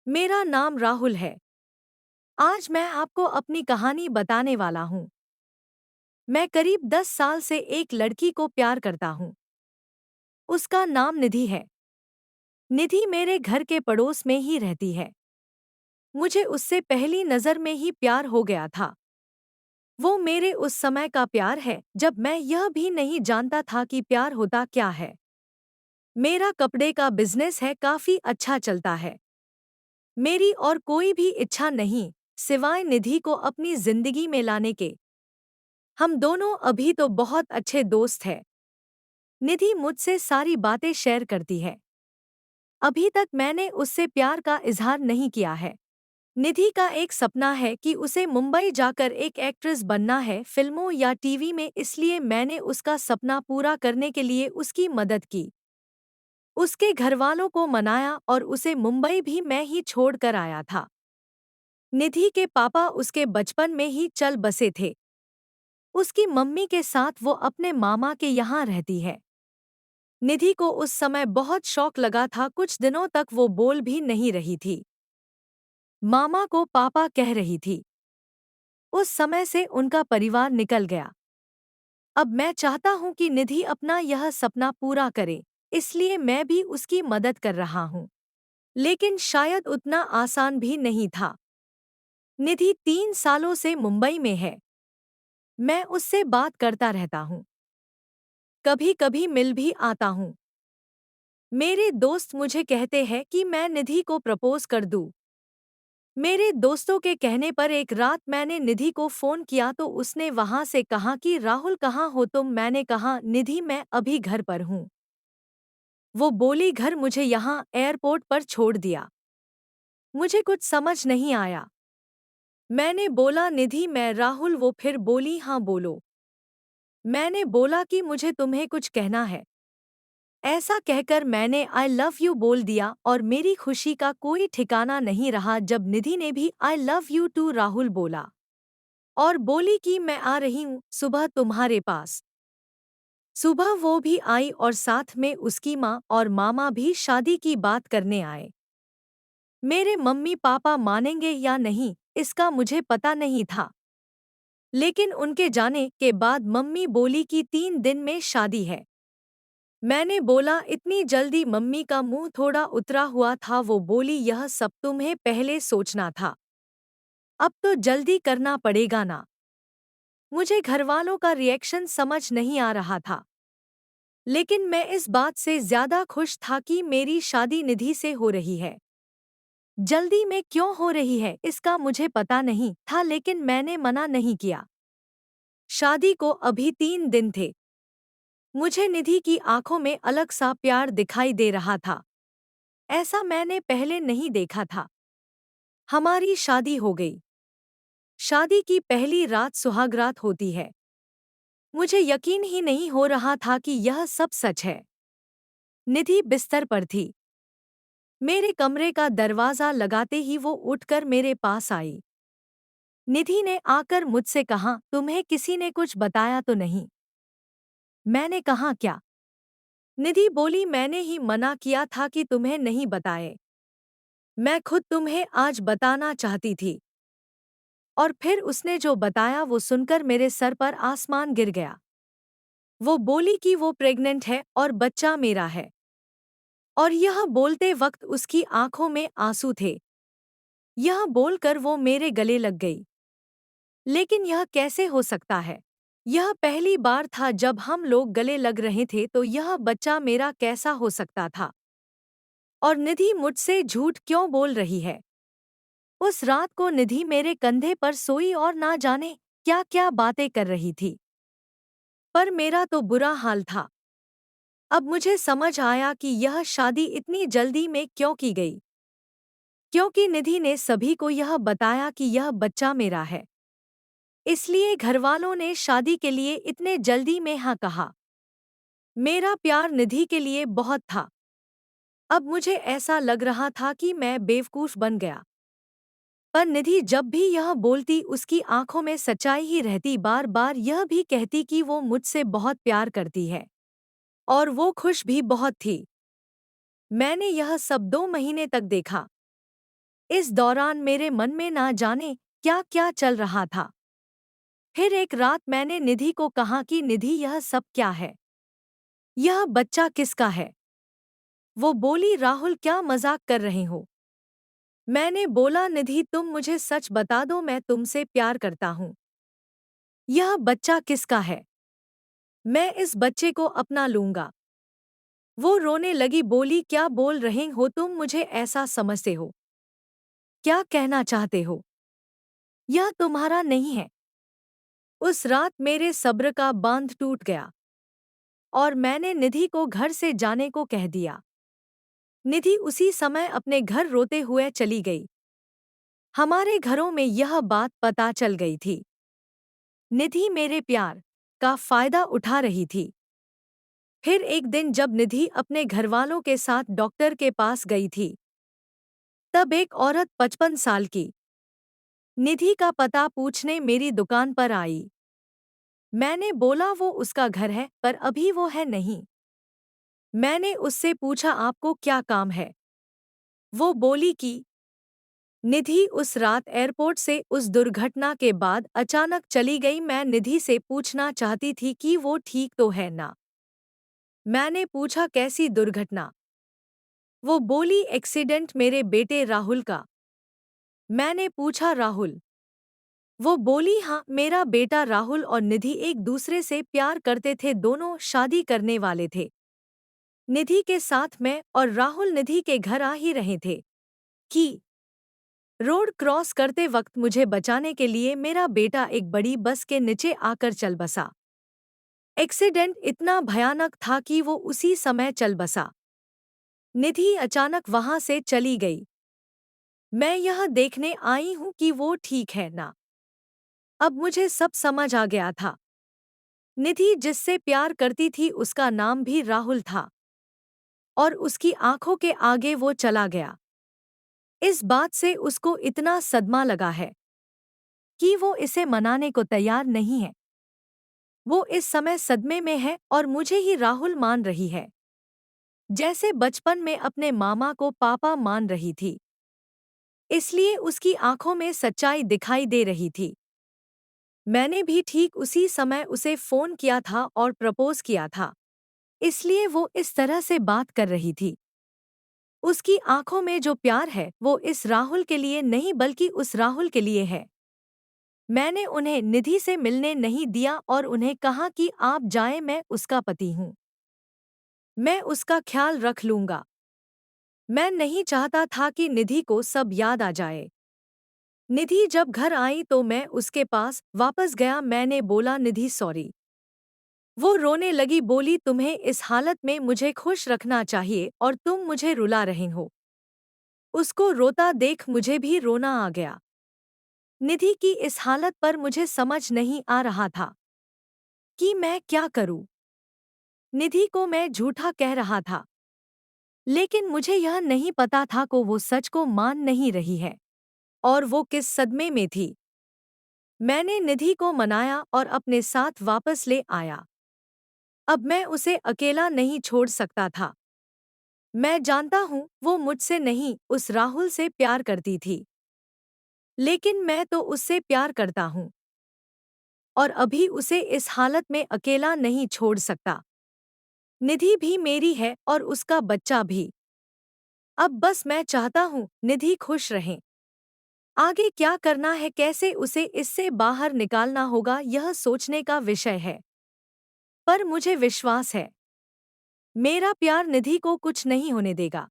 मेरा नाम राहुल है। आज मैं आपको अपनी कहानी बताने वाला हूँ। मैं करीब 10 साल से एक लड़की को प्यार करता हूँ। उसका नाम निधि है। निधि मेरे घर के पड़ोस में ही रहती है। मुझे उससे पहली नज़र में ही प्यार हो गया था। वो मेरे उस समय का प्यार है जब मैं यह भी नहीं जानता था कि प्यार होता क्या है। मेरा कपड़े का बिजनेस है, काफी अच्छा चलता है। मेरी और कोई भी इच्छा नहीं सिवाय निधि को अपनी जिंदगी में लाने के। हम दोनों अभी तो बहुत अच्छे दोस्त हैं। निधि मुझसे सारी बातें शेयर करती है। अभी तक मैंने उससे प्यार का इजहार नहीं किया है। निधि का एक सपना है कि उसे मुंबई जाकर एक एक्ट्रेस बनना है, फिल्मों या टीवी में, इसलिए मैंने उसका सपना पूरा करने के लिए उसकी मदद की। उसके घरवालों को मनाया और उसे मुंबई भी मैं ही छोड़ कर आया था। निधि के पापा उसके बचपन में ही चल बसे थे। उसकी मम्मी के साथ वो अपने मामा के यहाँ रहती है। निधि को उस समय बहुत शौक लगा था, कुछ दिनों तक वो बोल भी नहीं रही थी। मामा को पापा कह रही थी। उस समय से उनका परिवार निकल गया। अब मैं चाहता हूँ कि निधि अपना यह सपना पूरा करे, इसलिए मैं भी उसकी मदद कर रहा हूँ। लेकिन शायद उतना आसान भी नहीं था। निधि 3 सालों से मुंबई में है। मैं उससे बात करता रहता हूँ। कभी कभी मिल भी आता हूँ। मेरे दोस्त मुझे कहते हैं कि मैं निधि को प्रपोज कर दूँ। मेरे दोस्तों के कहने पर एक रात मैंने निधि को फ़ोन किया तो उसने वहाँ से कहा कि राहुल कहाँ हो तुम? मैंने कहा निधि मैं अभी घर पर हूँ। वो बोली घर? मुझे यहाँ एयरपोर्ट पर छोड़ दिया। मुझे कुछ समझ नहीं आया। मैंने बोला निधि मैं राहुल। वो फिर बोली हाँ बोलो। मैंने बोला कि मुझे तुम्हें कुछ कहना है। ऐसा कहकर मैंने आई लव यू बोल दिया और मेरी खुशी का कोई ठिकाना नहीं रहा जब निधि ने भी I love you too Rahul बोला और बोली कि मैं आ रही हूँ सुबह तुम्हारे पास। सुबह वो भी आई और साथ में उसकी माँ और मामा भी शादी की बात करने आए। मेरे मम्मी पापा मानेंगे या नहीं इसका मुझे पता नहीं था, लेकिन उनके जाने के बाद मम्मी बोली कि 3 दिन में शादी है। मैंने बोला इतनी जल्दी? मम्मी का मुंह थोड़ा उतरा हुआ था। वो बोली यह सब तुम्हें पहले सोचना था, अब तो जल्दी करना पड़ेगा ना। मुझे घरवालों का रिएक्शन समझ नहीं आ रहा था, लेकिन मैं इस बात से ज्यादा खुश था कि मेरी शादी निधि से हो रही है। जल्दी में क्यों हो रही है इसका मुझे पता नहीं था, लेकिन मैंने मना नहीं किया। शादी को अभी 3 दिन थे। मुझे निधि की आंखों में अलग सा प्यार दिखाई दे रहा था। ऐसा मैंने पहले नहीं देखा था। हमारी शादी हो गई। शादी की पहली रात सुहागरात होती है। मुझे यकीन ही नहीं हो रहा था कि यह सब सच है। निधि बिस्तर पर थी। मेरे कमरे का दरवाजा लगाते ही वो उठकर मेरे पास आई। निधि ने आकर मुझसे कहा तुम्हें किसी ने कुछ बताया तो नहीं? मैंने कहा क्या? निधि बोली मैंने ही मना किया था कि तुम्हें नहीं बताए। मैं खुद तुम्हें आज बताना चाहती थी। और फिर उसने जो बताया वो सुनकर मेरे सर पर आसमान गिर गया। वो बोली कि वो प्रेग्नेंट है और बच्चा मेरा है। और यह बोलते वक्त उसकी आंखों में आंसू थे। यह बोलकर वो मेरे गले लग गई। लेकिन यह कैसे हो सकता है? यह पहली बार था जब हम लोग गले लग रहे थे, तो यह बच्चा मेरा कैसा हो सकता था? और निधि मुझसे झूठ क्यों बोल रही है? उस रात को निधि मेरे कंधे पर सोई और ना जाने क्या क्या बातें कर रही थी। पर मेरा तो बुरा हाल था। अब मुझे समझ आया कि यह शादी इतनी जल्दी में क्यों की गई। क्योंकि निधि ने सभी को यह बताया कि यह बच्चा मेरा है। इसलिए घरवालों ने शादी के लिए इतने जल्दी में हाँ कहा। मेरा प्यार निधि के लिए बहुत था। अब मुझे ऐसा लग रहा था कि मैं बेवकूफ बन गया। पर निधि जब भी यह बोलती उसकी आंखों में सच्चाई ही रहती, बार बार यह भी कहती कि वो मुझसे बहुत प्यार करती है और वो खुश भी बहुत थी। मैंने यह सब 2 महीने तक देखा। इस दौरान मेरे मन में ना जाने क्या क्या चल रहा था। फिर एक रात मैंने निधि को कहा कि निधि, यह सब क्या है? यह बच्चा किसका है? वो बोली, राहुल, क्या मजाक कर रहे हो? मैंने बोला, निधि, तुम मुझे सच बता दो, मैं तुमसे प्यार करता हूँ। यह बच्चा किसका है? मैं इस बच्चे को अपना लूंगा। वो रोने लगी, बोली, क्या बोल रहे हो तुम? मुझे ऐसा समझते हो? क्या कहना चाहते हो? यह तुम्हारा नहीं है। उस रात मेरे सब्र का बांध टूट गया और मैंने निधि को घर से जाने को कह दिया। निधि उसी समय अपने घर रोते हुए चली गई। हमारे घरों में यह बात पता चल गई थी। निधि मेरे प्यार का फायदा उठा रही थी। फिर एक दिन जब निधि अपने घरवालों के साथ डॉक्टर के पास गई थी, तब एक औरत 55 साल की निधि का पता पूछने मेरी दुकान पर आई। मैंने बोला वो उसका घर है, पर अभी वो है नहीं। मैंने उससे पूछा, आपको क्या काम है? वो बोली कि निधि उस रात एयरपोर्ट से उस दुर्घटना के बाद अचानक चली गई। मैं निधि से पूछना चाहती थी कि वो ठीक तो है ना। मैंने पूछा, कैसी दुर्घटना? वो बोली, एक्सीडेंट मेरे बेटे राहुल का। मैंने पूछा, राहुल? वो बोली, हाँ, मेरा बेटा राहुल और निधि एक दूसरे से प्यार करते थे, दोनों शादी करने वाले थे। निधि के साथ मैं और राहुल निधि के घर आ ही रहे थे कि रोड क्रॉस करते वक्त मुझे बचाने के लिए मेरा बेटा एक बड़ी बस के नीचे आकर चल बसा। एक्सीडेंट इतना भयानक था कि वो उसी समय चल बसा। निधि अचानक वहां से चली गई। मैं यह देखने आई हूं कि वो ठीक है ना। अब मुझे सब समझ आ गया था। निधि जिससे प्यार करती थी उसका नाम भी राहुल था और उसकी आंखों के आगे वो चला गया। इस बात से उसको इतना सदमा लगा है कि वो इसे मनाने को तैयार नहीं है। वो इस समय सदमे में है और मुझे ही राहुल मान रही है, जैसे बचपन में अपने मामा को पापा मान रही थी। इसलिए उसकी आंखों में सच्चाई दिखाई दे रही थी। मैंने भी ठीक उसी समय उसे फोन किया था और प्रपोज किया था, इसलिए वो इस तरह से बात कर रही थी। उसकी आंखों में जो प्यार है वो इस राहुल के लिए नहीं बल्कि उस राहुल के लिए है। मैंने उन्हें निधि से मिलने नहीं दिया और उन्हें कहा कि आप जाएं, मैं उसका पति हूं। मैं उसका ख्याल रख लूंगा। मैं नहीं चाहता था कि निधि को सब याद आ जाए। निधि जब घर आई तो मैं उसके पास वापस गया। मैंने बोला, निधि सॉरी। वो रोने लगी, बोली, तुम्हें इस हालत में मुझे खुश रखना चाहिए और तुम मुझे रुला रहे हो। उसको रोता देख मुझे भी रोना आ गया। निधि की इस हालत पर मुझे समझ नहीं आ रहा था कि मैं क्या करूं। निधि को मैं झूठा कह रहा था, लेकिन मुझे यह नहीं पता था कि वो सच को मान नहीं रही है और वो किस सदमे में थी। मैंने निधि को मनाया और अपने साथ वापस ले आया। अब मैं उसे अकेला नहीं छोड़ सकता था। मैं जानता हूँ वो मुझसे नहीं, उस राहुल से प्यार करती थी, लेकिन मैं तो उससे प्यार करता हूँ और अभी उसे इस हालत में अकेला नहीं छोड़ सकता। निधि भी मेरी है और उसका बच्चा भी। अब बस मैं चाहता हूँ निधि खुश रहे। आगे क्या करना है, कैसे उसे इससे बाहर निकालना होगा, यह सोचने का विषय है। पर मुझे विश्वास है मेरा प्यार निधि को कुछ नहीं होने देगा।